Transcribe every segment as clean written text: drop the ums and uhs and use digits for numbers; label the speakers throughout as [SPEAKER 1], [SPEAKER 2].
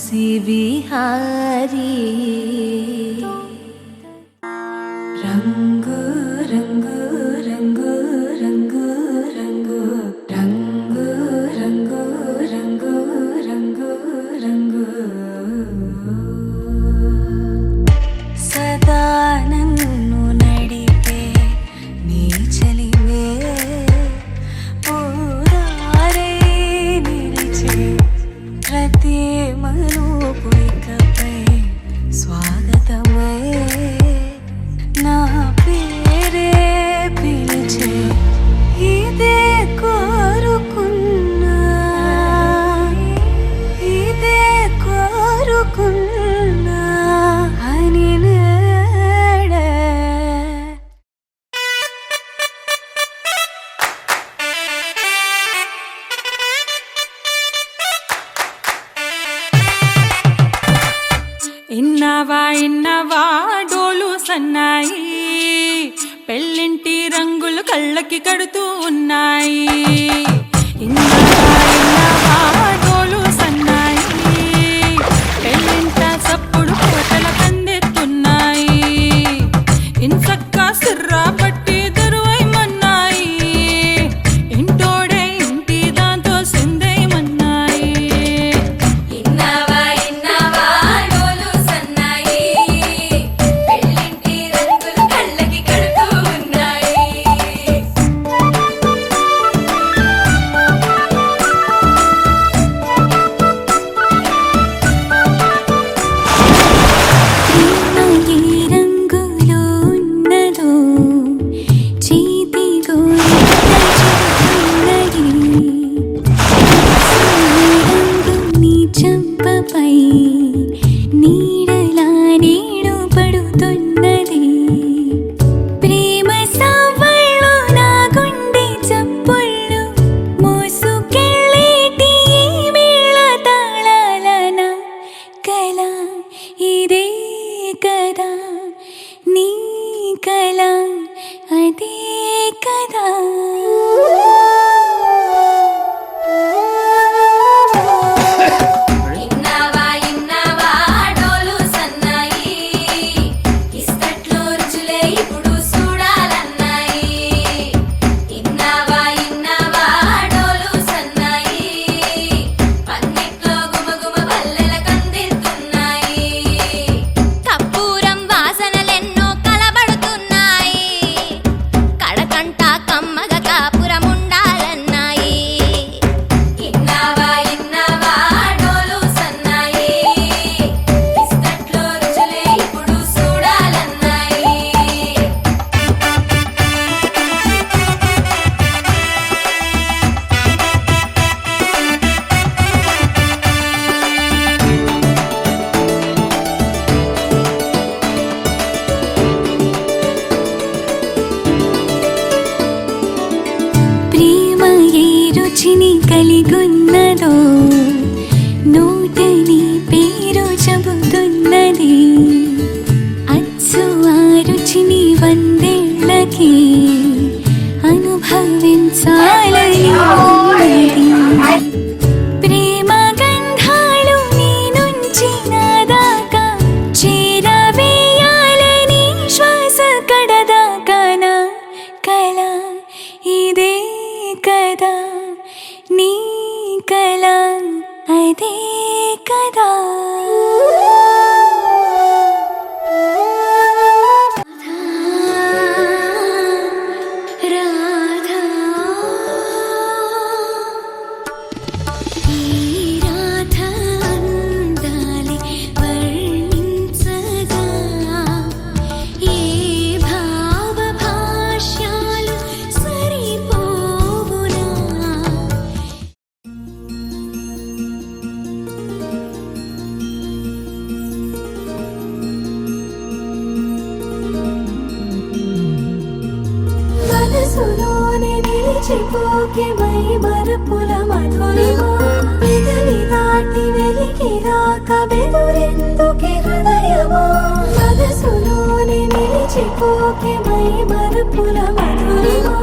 [SPEAKER 1] మూసి విహారీ రంగు రంగు రంగు రంగు రంగు రంగు రంగు రంగు రంగు రంగు సదా నన్ను నడిపే నీ చలివే పూరారే నిలిచే ప్రతి మలుపు ఇకపై స్వాగతమే నా పేరే పిలిచే ఇదే కోరుకున్నా ఇదే కోరుకున్నా అని
[SPEAKER 2] ఇన్నవా డోలు సన్నాయి పెళ్ళింటి రంగులు కళ్ళకి కడుతూ ఉన్నాయి. ఇన్నవా డోలు సన్నాయి పెళ్ళింట సప్పుడు కోటల కందెత్తున్నాయి. ఇన్సక్క సిర్రా పట్టి దరువైమన్నాయి ఇంటోడే ఇంటి దాంతో సిందేయమన్నాయి. కలిగున్నదో నూటని పేరు చెబుతున్నది. అచ్చు ఆ రుచిని వందేళ్ళకి అనుభవించాలని ప్రేమ గంధాలు నీ నుంచి నా దాకా చేరవేయాలని శ్వాస కడదాకా నా కళ ఇదే కదా నీ కళ అదే కదా. రాధా ఈ రాధ అందాలి వర్ణించగా ఏ భావ భాష్యాలు సరిపోవునా. మనసులోనే నిలిచిపోకే మై మరపుల మధురిమా పెదవి దాటి వెలికి రాక బెదురెందుకే హృదయమా. మనసులోనే నిలిచిపోకే మై మరపుల మధురిమా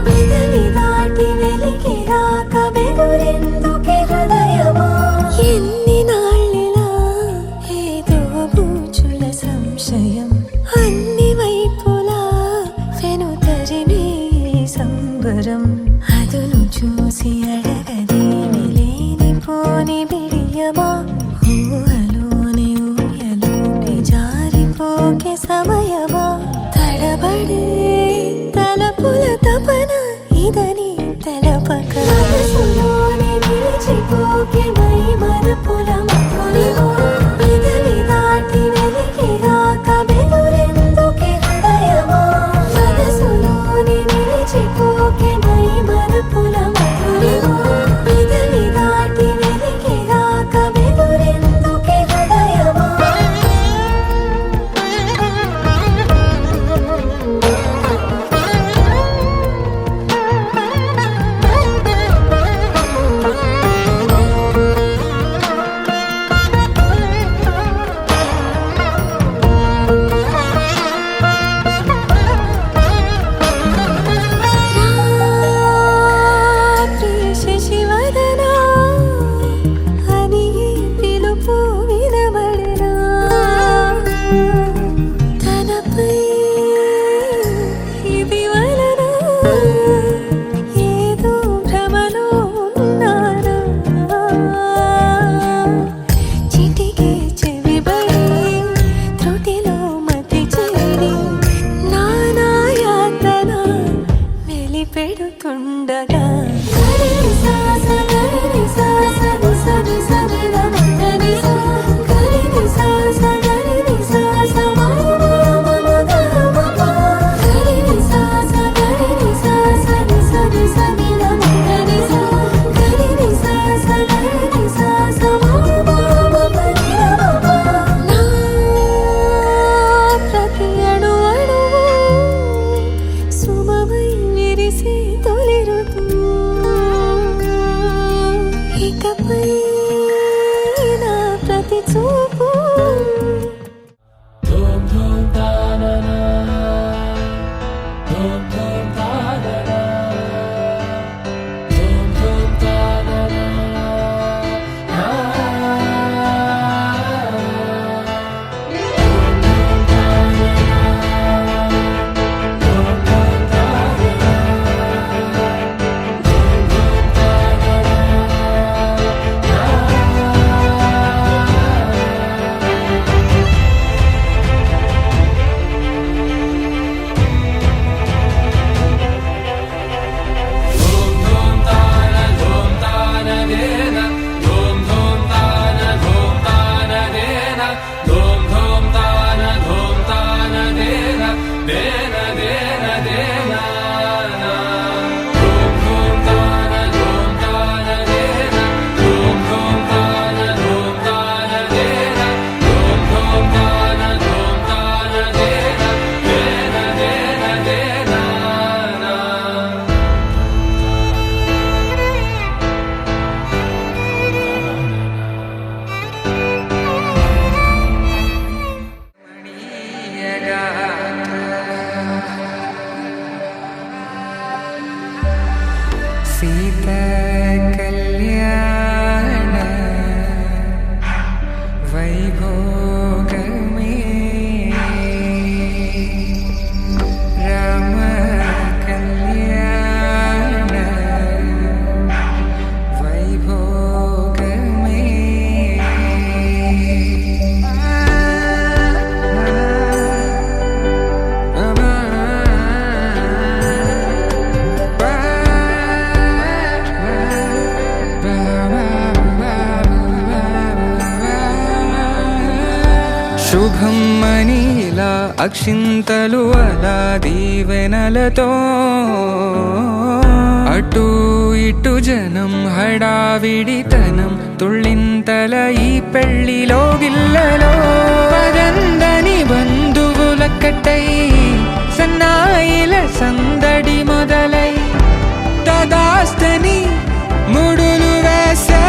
[SPEAKER 2] పెదవి దాటి వెలికి రాక బెదురెందుకే హృదయమా. ఎన్ని నాళ్ళెలా
[SPEAKER 1] ఊహలోని ఊయలోకి జారిపోకే సమయమా తడబడే తలపుల తపన ఇదని తెలపక
[SPEAKER 2] మనసులోనే నిలిచిపోకే మై మరపుల మధురిమా పెదవి దాటి వెలికి రాక బెదురెందుకే హృదయమా మనసులోనే నిలిచిపోకే మై మరపుల మధురిమా పెదవి దాటి వెలికి రాక బెదురెందుకే హృదయమా ప్రియ శశివదనా అని పిలుపు వినబడరా తనపై ఇది వలన ఏదో భ్రమలో ఉన్నారా చిటికే చెవిబడి త్రుటిలో మతి చేరి నానాయాతన వెలిపెడుతుండగా గరి సాస గరి సాస నిసని సనిల మగని సా గరి సాస గరి సాస మమ గమ గరి సాస గరి సాస నిసని సనిల మగని సా గరి సాస మమ నా ప్రతి అణువు సుమమై విరిసే తొలి ఋతువు ఇకపై నా ప్రతి చూపు
[SPEAKER 3] సీతా కళ్యాణ వైభోగమే రామ కళ్యాణ వైభోగమే శుభం మనీలా అక్షింతలు అలా దీవెనలతో అటు ఇటు జనం హడావిడితనం తుళ్ళింతల ఈ పెళ్లిలో గిల్లలో పదందని బంధువులక్కటై సన్నాయిల సందడి మొదలై తదాస్తని ముడులు వేసా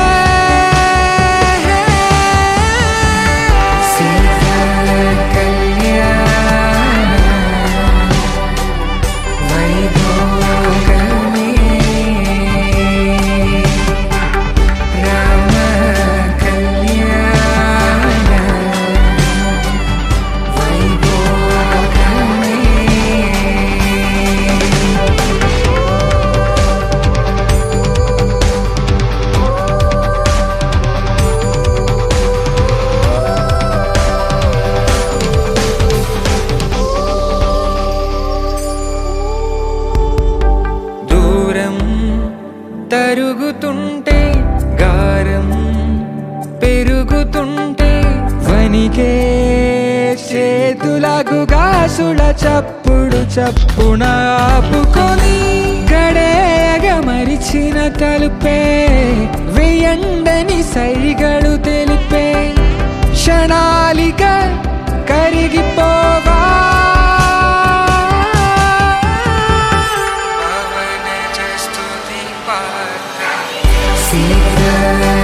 [SPEAKER 3] రామ కళ్యాణ మనసుల చప్పుడు చప్పున ఆపుకొని గడేయగ మరిచిన తలుపే వేయండని సైగడు తెలిపే క్షణాలిక కరిగిపోవా See